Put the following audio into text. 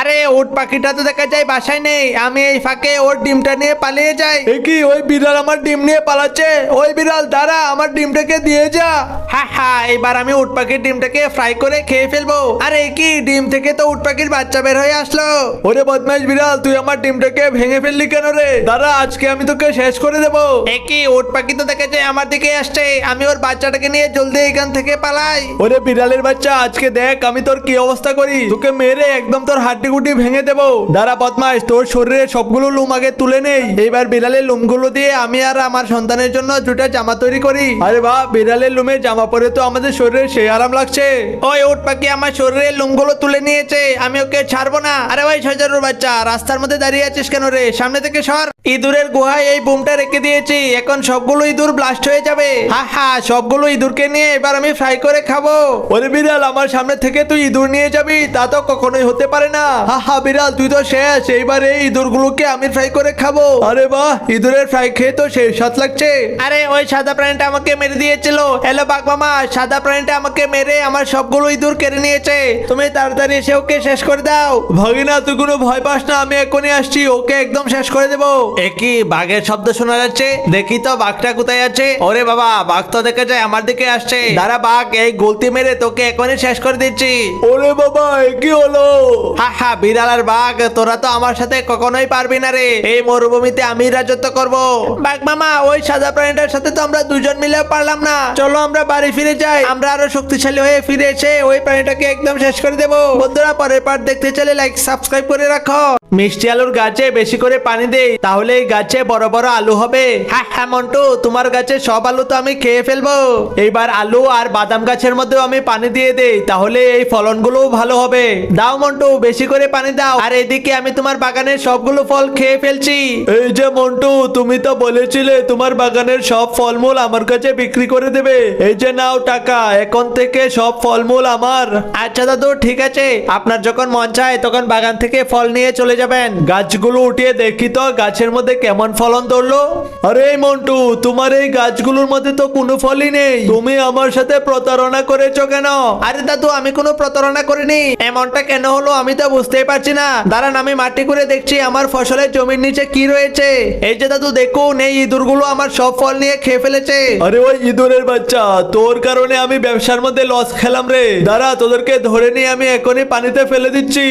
আরে উট পাখিটা তো দেখা যায় বাসায় নেই, আমি এই ফাঁকে ওর ডিমটা নিয়ে পালিয়ে যাই। কি ওই বিড়াল আমার ডিম নিয়ে পালাচ্ছে? ওই বিড়াল দাঁড়া, আমার ডিমটাকে দিয়ে যা। হ্যাঁ হ্যাঁ, এবার আমি উট পাখির ডিমটাকে ফ্রাই করে খেয়ে ফেলবো। আরে কি, ডিম থেকে তো উট পাখির বাচ্চা বের হয়ে আসলো। ওরে বদমাইশ বিড়াল, তুই আমার ডিমটাকে ভেঙে ফেললি কেন রে? দাঁড়া, আজকে আমি তোকে শেষ করে দেবো। কি উট পাখি তো দেখা যায় আমার দিকে আসছে, আমি ওর বাচ্চাটাকে নিয়ে জলদি এখান থেকে পালাই। ওরে বিড়ালের বাচ্চা, আজকে দেখ আমি তোর কি অবস্থা করি। তোকে মেরে একদম তোর হাড্ডি গুড্ডি ভেঙে দেবো। দাঁড়া বদমাইশ, তোর শরীরে সবগুলো লুম আগে তুলে নেই, এইবার বিড়ালের লুমগুলো দিয়ে আমি আর আমার সন্তানের জন্য দুটা জামা তৈরি করি। আরে বাহ, বিড়ালের লুমে জামা পরে তো আমাদের শরীরে সেই আরাম লাগছে। ওই উট পাখি আমার শরীরের লুমগুলো তুলে নিয়েছে, আমি ওকে ছাড়বো না। আরে ভাই শজারুর বাচ্চা, রাস্তার মধ্যে দাঁড়িয়ে আছিস কেন রে? সামনে থেকে সর। ইঁদুরের গুহায় এই বুমটা রেখে দিয়েছি, এখন সবগুলো ইঁদুর ব্লাস্ট হয়ে যাবে। হা হা, সবগুলো ইঁদুরকে নিয়ে এবার আমি ফ্রাই করে খাবো। ওরে বিড়াল, আমার সামনে থেকে তুই ইঁদুর নিয়ে যাবি? তা তো কখনোই হতে পারে না। হা হা বিড়াল, তুই তো শেষ, এইবার এই ইঁদুরগুলোকে আমি ফ্রাই করে খাবো। আরে বাহ, ইঁদুরের ফ্রাই খেয়ে তো সেই স্বাদ লাগছে। আরে ওই সাদা প্রাণীটা আমাকে মেরে দিয়েছিল। হ্যালো বাঘ মামা, সাদা প্রাণীটা আমাকে মেরে আমার সবগুলো ইঁদুর কেড়ে নিয়েছে, তুমি তাড়াতাড়ি এসে ওকে শেষ করে দাও। ভাগিনা, তুই কোনো ভয় পাস না, আমি এখনই আসছি, ওকে একদম শেষ করে দেবো। একই বাঘের শব্দ শোনা যাচ্ছে, দেখি তো বাঘটা কোথায় আছে। ওরে বাবা, বাঘ তো দেখা যায় আমার দিকে আসছে। দাঁড়া বাঘ, এই গলতি মেরে তোকে এখনই শেষ করে দিচ্ছি। ওরে বাবা, কি হলো? হা হা, বিড়াল আর বাঘ, তোরা তো আমার সাথে কখনোই পারবি না রে, এই মরুভূমিতে আমি রাজত্ব করব। বাঘ মামা, ওই সাদা প্রাণীটার সাথে তো আমরা দুজন মিলে পারলাম না, চলো আমরা বাড়ি ফিরে যাই, আমরা আরো শক্তিশালী হয়ে ফিরে এসে ওই প্রাণীটাকে একদম শেষ করে দেবো। বন্ধুরা, পরের পার্ট দেখতে চাইলে লাইক সাবস্ক্রাইব করে রাখো। মিষ্টি আলুর গাছে বেশি করে পানি দেই, তাহলে এই গাছে বড় বড় আলু হবে। হ্যাঁ হ্যাঁ মন্টু, তোমার গাছে সব আলু তো আমি খেয়ে ফেলবো। এইবার আলু আর বাদাম গাছের মধ্যেও আমি পানি দিয়ে দেই, তাহলে এই ফলনগুলো ভালো হবে। দাও মন্টু, বেশি করে পানি দাও। আর এদিকে আমি তোমার বাগানের সবগুলো ফল খেয়ে ফেলছি। এই যে মন্টু, তুমি তো বলেছিলে তোমার বাগানের সব ফলমূল আমার কাছে বিক্রি করে দেবে, এই যে নাও টাকা, এখন থেকে সব ফলমূল আমার। আচ্ছা দাদু, ঠিক আছে, আপনার যখন মন চায় তখন বাগান থেকে ফল নিয়ে চলে যাবেন। গাছগুলো উঠিয়ে দেখি তো গাছের মধ্যে কেমন ফলন ধরলো। আরে মন্টু, তোমার এই গাছগুলোর মধ্যে তো কোনো ফলই নেই, তুমি আমার সাথে প্রতারণা করেছো কেন? আরে দাদু, আমি কোনো প্রতারণা করিনি, এমনটা কেন হলো আমি তো বুঝতেই পারছি না। দাঁড়ান, আমি মাটি করে দেখছি আমার ফসলের জমির নিচে কি রয়েছে। এই যে দাদু দেখুন, এই ইঁদুরগুলো আমার সব ফল নিয়ে খেয়ে ফেলেছে। আরে ওই ইঁদুরের বাচ্চা, তোর কারণে আমি ব্যবসার মধ্যে লস খেলাম রে। দাঁড়া, তোদেরকে ধরে নিয়ে আমি এখনই পানিতে ফেলে দিচ্ছি।